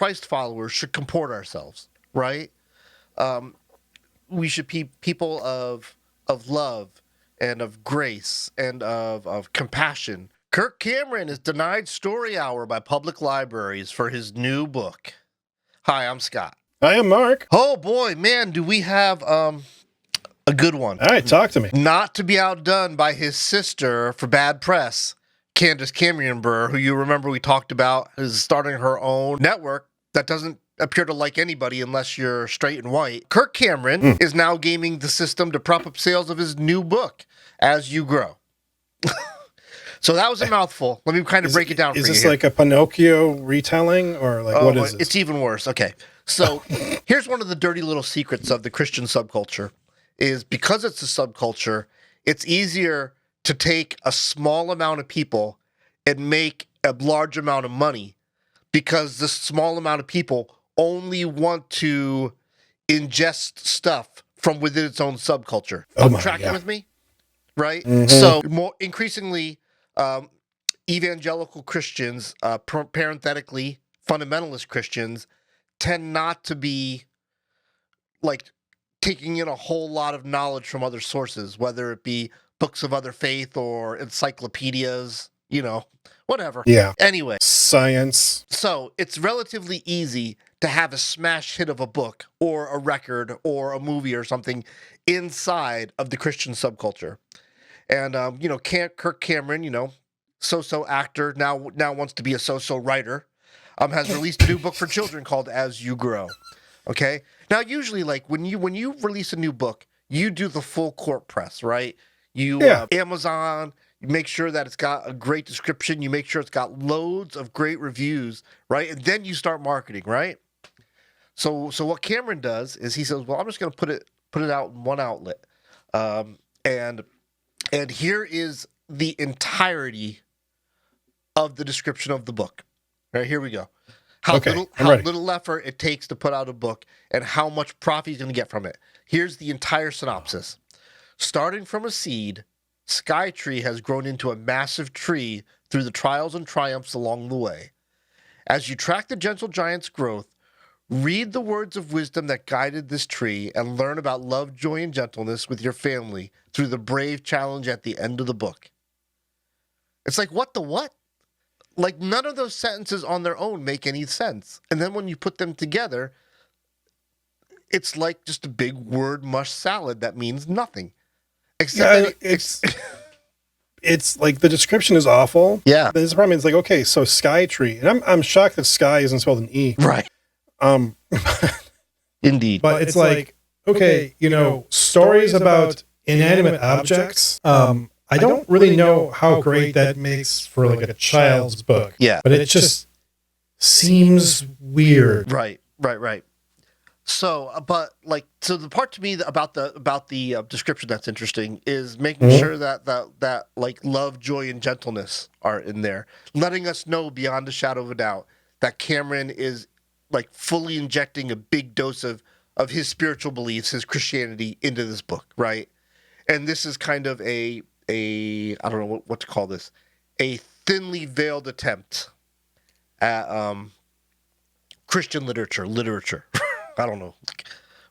Christ followers should comport ourselves, right? We should be people of love and of grace and of compassion. Kirk Cameron is denied story hour by public libraries for his new book. Hi, I'm Scott. I am Mark. Oh boy, man, do we have a good one. All right, talk to me. Not to be outdone by his sister for bad press, Candace Cameron Burr, who you remember we talked about, is starting her own network that doesn't appear to like anybody unless you're straight and white. Kirk Cameron is now gaming the system to prop up sales of his new book, As You Grow. So that was a mouthful. Let me kind of break it down for you. Is this like a Pinocchio retelling, or like what is it? It's even worse. Okay. So here's one of the dirty little secrets of the Christian subculture is because it's a subculture, it's easier to take a small amount of people and make a large amount of money because this small amount of people only want to ingest stuff from within its own subculture. Tracking with me? Right? Mm-hmm. So more increasingly, evangelical Christians, parenthetically, fundamentalist Christians, tend not to be like taking in a whole lot of knowledge from other sources, whether it be books of other faith or encyclopedias, whatever. Yeah. Anyway. Science. So it's relatively easy to have a smash hit of a book or a record or a movie or something inside of the Christian subculture. And, Kirk Cameron, so-so actor, now wants to be a so-so writer, has released a new book for children called As You Grow. Okay? Now, usually, like, when you release a new book, you do the full court press, right? You Amazon, you make sure that it's got a great description. You make sure it's got loads of great reviews, right? And then you start marketing, right? So what Cameron does is he says, well, I'm just going to put it out in one outlet. And here is the entirety of the description of the book. All right, here we go. How little effort it takes to put out a book and how much profit he's going to get from it. Here's the entire synopsis. Starting from a seed, Skytree has grown into a massive tree through the trials and triumphs along the way. As you track the gentle giant's growth, read the words of wisdom that guided this tree and learn about love, joy, and gentleness with your family through the brave challenge at the end of the book. It's like, what the what? Like, none of those sentences on their own make any sense. And then when you put them together, it's like just a big word mush salad that means nothing. Except it's like the description is awful. Yeah. But the problem is like, okay, so Skytree. And I'm shocked that Sky isn't spelled an E. Right. Indeed. But it's like, okay, stories about inanimate objects. I don't really know how great that makes for like a child's book. Yeah. But it just seems weird. Right. So, so the part to me about the description that's interesting is making sure that like love, joy, and gentleness are in there, letting us know beyond a shadow of a doubt that Cameron is like fully injecting a big dose of his spiritual beliefs, his Christianity into this book, right? And this is kind of a I don't know what to call this, a thinly veiled attempt at Christian literature. I don't know.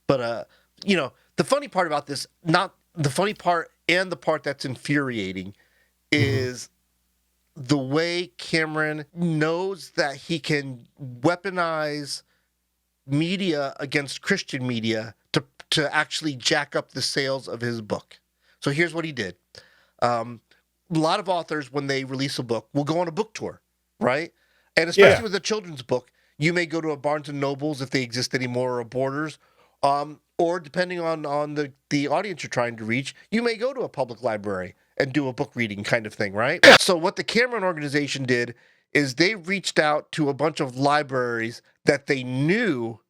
But, the funny part about this, not the funny part and the part that's infuriating is the way Cameron knows that he can weaponize media against Christian media to actually jack up the sales of his book. So here's what he did. A lot of authors, when they release a book, will go on a book tour, right? And especially with a children's book, you may go to a Barnes and Nobles if they exist anymore, or a Borders, or depending on the audience you're trying to reach, you may go to a public library and do a book reading kind of thing, right? So what the Cameron organization did is they reached out to a bunch of libraries that they knew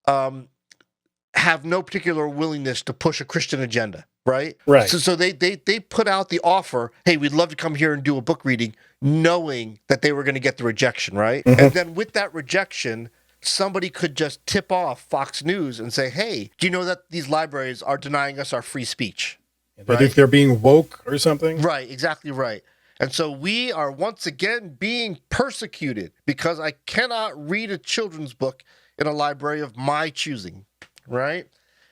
have no particular willingness to push a Christian agenda, right? Right. So they put out the offer, hey, we'd love to come here and do a book reading, knowing that they were going to get the rejection, right? Mm-hmm. And then with that rejection, somebody could just tip off Fox News and say, hey, do you know that these libraries are denying us our free speech? But if they're being woke or something? Right, exactly right. And so we are once again being persecuted because I cannot read a children's book in a library of my choosing, right?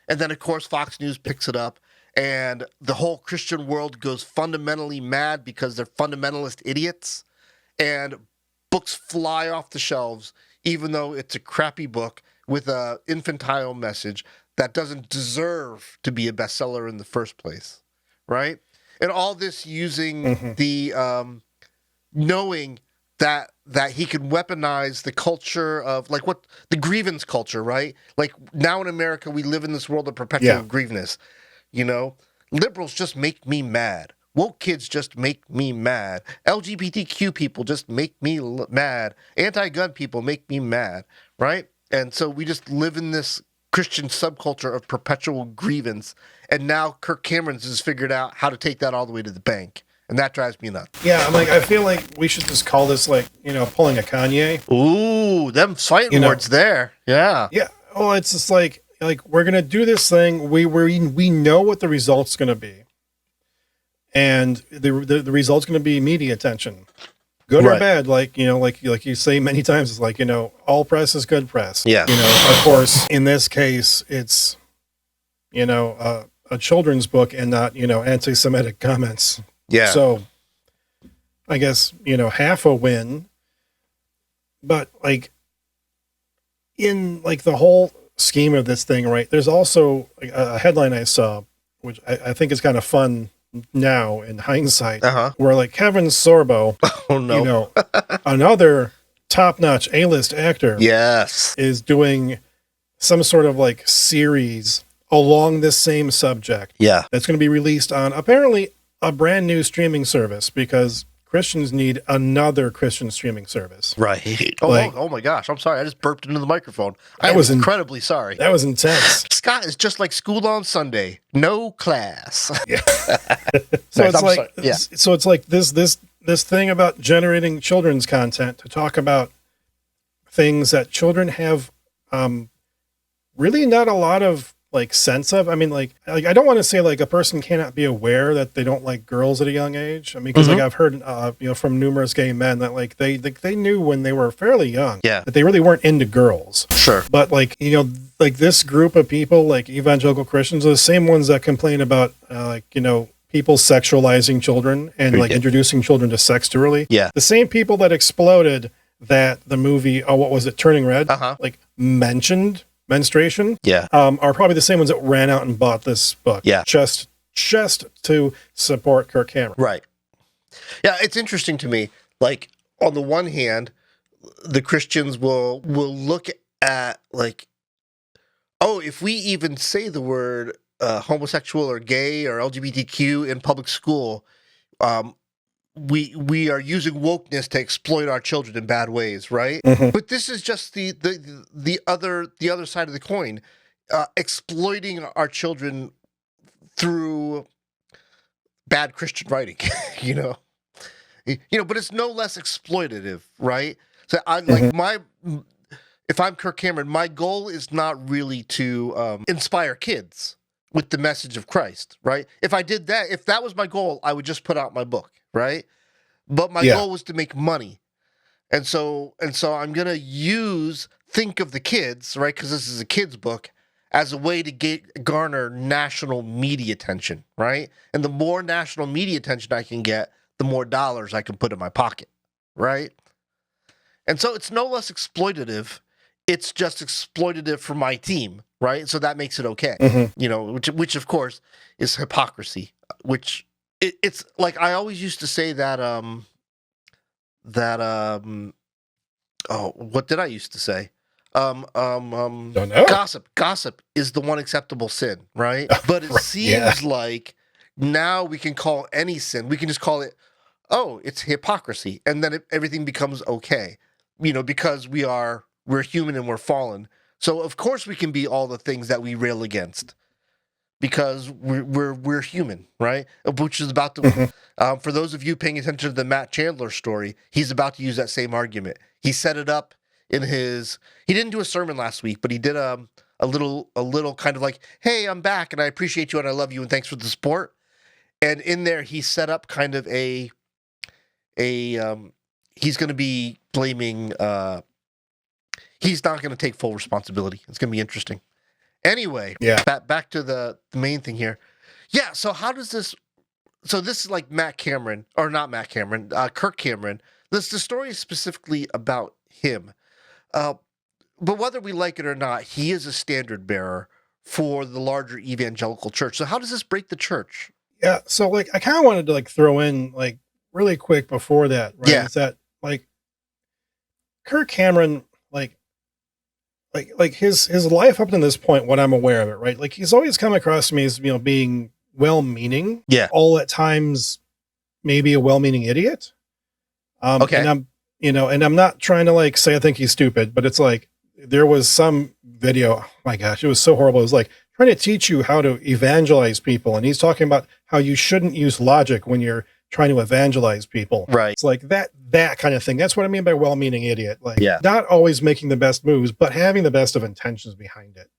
And then, of course, Fox News picks it up, and the whole Christian world goes fundamentally mad because they're fundamentalist idiots, and books fly off the shelves, even though it's a crappy book with a infantile message that doesn't deserve to be a bestseller in the first place, right? And all this using the knowing that he can weaponize the culture of like what the grievance culture, right? Like now in America, we live in this world of perpetual grievance. You know, liberals just make me mad. Woke kids just make me mad. LGBTQ people just make me mad. Anti-gun people make me mad, right? And so we just live in this Christian subculture of perpetual grievance. And now Kirk Cameron's has figured out how to take that all the way to the bank. And that drives me nuts. Yeah, I'm like, I feel like we should just call this like, pulling a Kanye. Ooh, them fighting words there. Yeah. Yeah. Well, it's just like we're going to do this thing. We know what the result's going to be. And the result's going to be media attention. Good or bad, like you say many times, it's like, all press is good press. Yeah. Of course, in this case, it's, a children's book and not, anti-Semitic comments. Yeah. So I guess, half a win, but like in like the whole scheme of this thing, right? There's also a headline I saw, which I think is kind of fun now in hindsight, where like Kevin Sorbo, another top-notch A-list actor, is doing some sort of like series along this same subject. Yeah. That's going to be released on apparently a brand new streaming service because Christians need another Christian streaming service. Right. Oh my gosh. I'm sorry. I just burped into the microphone. I was incredibly sorry. That was intense. Scott is just like school on Sunday. No class. Yeah. So it's like this thing about generating children's content to talk about things that children have really not a lot of like sense of. I mean, like I don't want to say like a person cannot be aware that they don't like girls at a young age. I mean, because like I've heard from numerous gay men that like they knew when they were fairly young that they really weren't into girls. Sure. But like like this group of people, like evangelical Christians, are the same ones that complain about people sexualizing children and like introducing children to sex too early. Yeah. The same people that exploded that the movie, what was it, Turning Red, like mentioned menstruation, are probably the same ones that ran out and bought this book, just to support Kirk Cameron. Right. Yeah, it's interesting to me. Like on the one hand, the Christians will look at like, oh, if we even say the word homosexual or gay or LGBTQ in public school, we are using wokeness to exploit our children in bad ways, right? But this is just the other side of the coin, exploiting our children through bad Christian writing, but it's no less exploitative, right? So I like if I'm Kirk Cameron, my goal is not really to inspire kids with the message of Christ, right? If that was my goal, I would just put out my book, right? But my goal was to make money. And so I'm going to think of the kids, right? Because this is a kid's book, as a way to garner national media attention, right? And the more national media attention I can get, the more dollars I can put in my pocket, right? And so it's no less exploitative. It's just exploitative for my team, right? So that makes it okay, which of course is hypocrisy, which it's like, I always used to say that, what did I used to say? Don't know. Gossip is the one acceptable sin, right? But it seems like now we can call any sin, we can just call it, it's hypocrisy. And then everything becomes okay, because we're human and we're fallen. So of course we can be all the things that we rail against, because we're human, right? Which is about to, for those of you paying attention to the Matt Chandler story, he's about to use that same argument. He set it up he didn't do a sermon last week, but he did a little kind of like, hey, I'm back and I appreciate you and I love you and thanks for the support. And in there, he set up kind of he's going to be blaming. He's not going to take full responsibility. It's going to be interesting. Anyway, back to the main thing here. Yeah. So how does this? So this is like Kirk Cameron. The story is specifically about him. But whether we like it or not, he is a standard bearer for the larger evangelical church. So how does this break the church? Yeah. So like, I kind of wanted to like throw in like really quick before that, right? Yeah. Is that like Kirk Cameron, like his life up to this point, what I'm aware of it, right? Like he's always come across to me as, being well-meaning. Yeah. All at times, maybe a well-meaning idiot. Okay. And I'm not trying to like say I think he's stupid, but it's like there was some video. Oh my gosh, it was so horrible. It was like trying to teach you how to evangelize people, and he's talking about how you shouldn't use logic when you're trying to evangelize people. Right. It's like that kind of thing. That's what I mean by well-meaning idiot. Like not always making the best moves, but having the best of intentions behind it.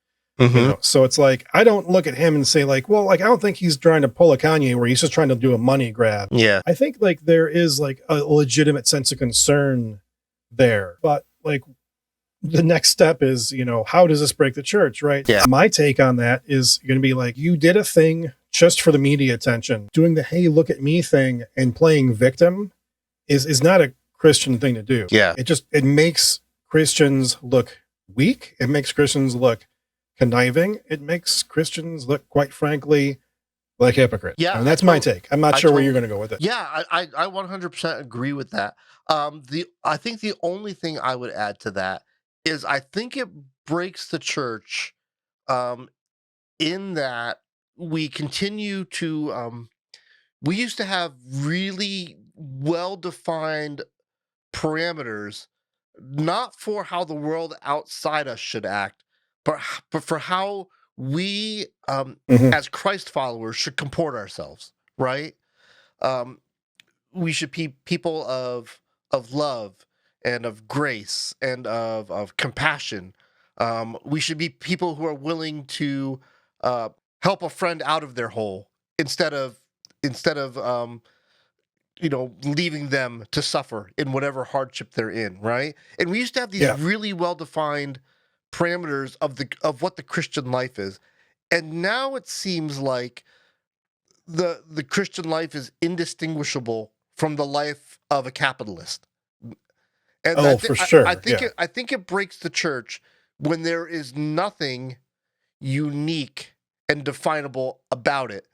Mm-hmm. So it's like, I don't look at him and say like, well, like, I don't think he's trying to pull a Kanye where he's just trying to do a money grab. Yeah. I think like there is like a legitimate sense of concern there, but like the next step is, how does this break the church? Right. Yeah. My take on that is going to be like, you did a thing just for the media attention. Doing the, hey, look at me thing and playing victim is not a Christian thing to do. Yeah. It makes Christians look weak. It makes Christians look conniving. It makes Christians look, quite frankly, like hypocrites. Yeah. And that's my take. I'm not sure where you're going to go with it. Yeah, I 100% agree with that. I think the only thing I would add to that is I think it breaks the church in that we continue to we used to have really well-defined parameters, not for how the world outside us should act, but for how we as Christ followers should comport ourselves, right? We should be people of love and of grace and of compassion. We should be people who are willing to help a friend out of their hole instead of leaving them to suffer in whatever hardship they're in, right? And we used to have these really well-defined parameters of what the Christian life is. And now it seems like the Christian life is indistinguishable from the life of a capitalist. And for sure. I think it breaks the church when there is nothing unique and definable about it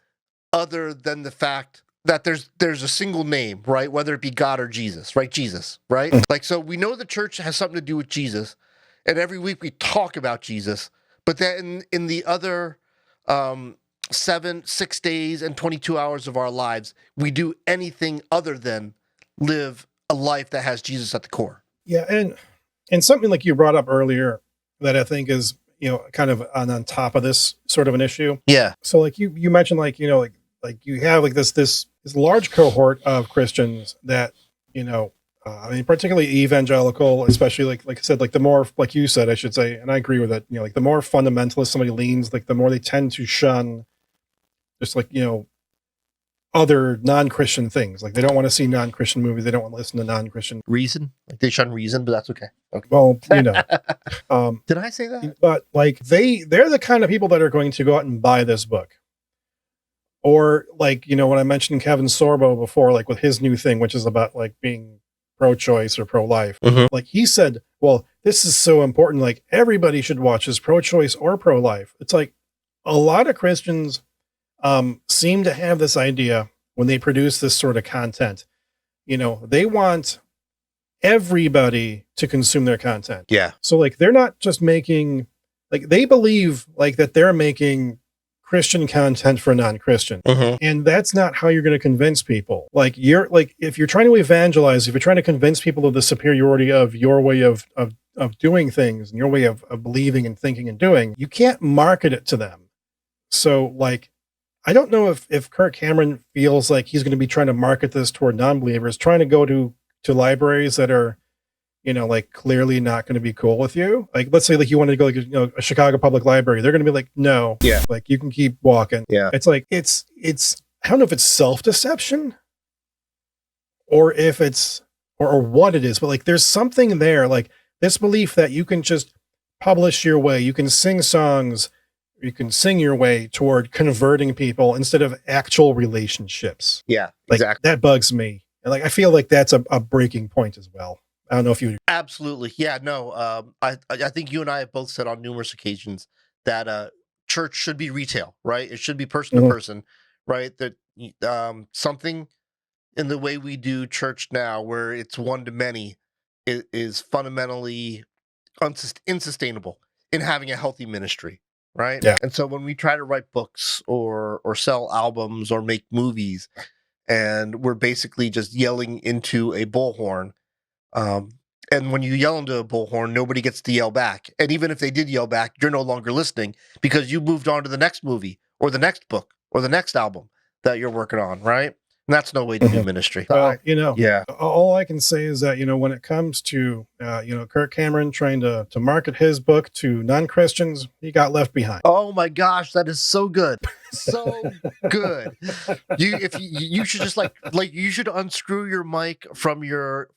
other than the fact that there's a single name, right? Whether it be God or Jesus, right? Jesus, right? Like, so we know the church has something to do with Jesus, and every week we talk about Jesus, but then in the other 6 days and 22 hours of our lives, we do anything other than live a life that has Jesus at the core. Yeah, and something like you brought up earlier that I think is, kind of on top of this sort of an issue. Yeah. So like you mentioned, like, like you have like this large cohort of Christians that, I mean, particularly evangelical, especially like I said, like the more, like you said, I should say, and I agree with it, like the more fundamentalist somebody leans, like the more they tend to shun just like, other non-Christian things. Like they don't want to see non-Christian movies. They don't want to listen to non-Christian reason. Like they shun reason, but that's okay. Well, did I say that? But like they're the kind of people that are going to go out and buy this book. Or like, when I mentioned Kevin Sorbo before, like with his new thing, which is about like being pro-choice or pro-life, like he said, well, this is so important. Like everybody should watch this, pro-choice or pro-life. It's like a lot of Christians seem to have this idea when they produce this sort of content. They want everybody to consume their content. Yeah. So like they're not just making, like they believe like that they're making Christian content for non-Christian. And that's not how you're going to convince people. Like if you're trying to evangelize, if you're trying to convince people of the superiority of your way of doing things and your way of believing and thinking and doing, you can't market it to them. So like, I don't know if Kirk Cameron feels like he's going to be trying to market this toward non-believers, trying to go to libraries that are, like clearly not going to be cool with you. Like, let's say like you wanted to go like, a Chicago Public Library. They're going to be like, no, like you can keep walking. Yeah. It's like, it's, I don't know if it's self-deception or if it's, or what it is, but like, there's something there, like this belief that you can just publish your way, you can sing songs, you can sing your way toward converting people instead of actual relationships. Yeah, like, exactly. That bugs me. And like, I feel like that's a breaking point as well. I don't know if you would. Absolutely. Yeah, no. I think you and I have both said on numerous occasions that church should be retail, right? It should be person to person, right? That something in the way we do church now, where it's one to many, is fundamentally insustainable in having a healthy ministry, right? Yeah. And so when we try to write books or sell albums or make movies, and we're basically just yelling into a bullhorn. And when you yell into a bullhorn, nobody gets to yell back. And even if they did yell back, you're no longer listening because you moved on to the next movie or the next book or the next album that you're working on, right? And that's no way to do ministry. Well, yeah. All I can say is that, when it comes to, Kirk Cameron trying to market his book to non-Christians, he got left behind. Oh my gosh, that is so good. So good. You should just like you should unscrew your mic from your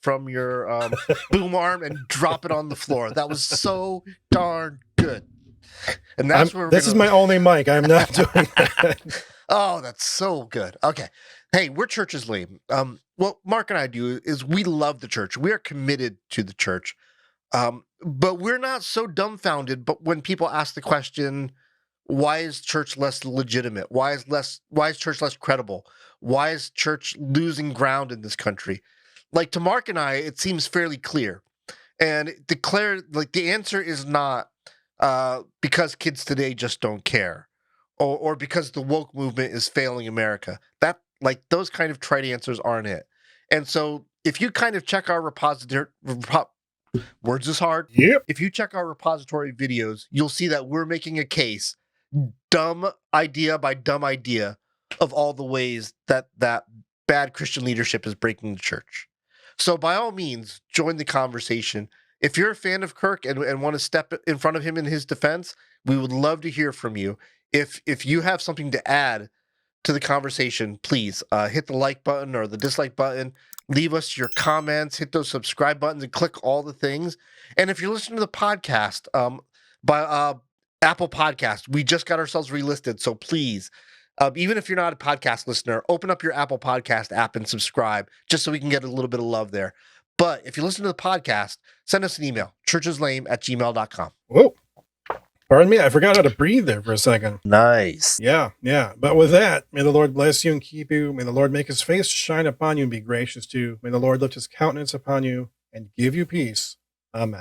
boom arm and drop it on the floor. That was so darn good. And that's where this is my only mic. I'm not doing that. Oh, that's so good. Okay. Hey, we're Church is Lame. What Mark and I do is we love the church. We are committed to the church. But we're not so dumbfounded. But when people ask the question, why is church less legitimate? Why is church less credible? Why is church losing ground in this country? Like to Mark and I, it seems fairly clear. And the answer is not because kids today just don't care. Or because the woke movement is failing America. That those kind of trite answers aren't it. And so if you kind of check our repository, words is hard. Yep. If you check our repository videos, you'll see that we're making a case, dumb idea by dumb idea, of all the ways that bad Christian leadership is breaking the church. So by all means, join the conversation. If you're a fan of Kirk and want to step in front of him in his defense, we would love to hear from you. If you have something to add to the conversation, please hit the like button or the dislike button. Leave us your comments, hit those subscribe buttons, and click all the things. And if you're listening to the podcast by Apple Podcast, we just got ourselves relisted. So please, even if you're not a podcast listener, open up your Apple Podcast app and subscribe just so we can get a little bit of love there. But if you listen to the podcast, send us an email, churcheslame@gmail.com. Whoa. Pardon me, I forgot how to breathe there for a second. Nice. Yeah. But with that, may the Lord bless you and keep you. May the Lord make his face shine upon you and be gracious to you. May the Lord lift his countenance upon you and give you peace. Amen.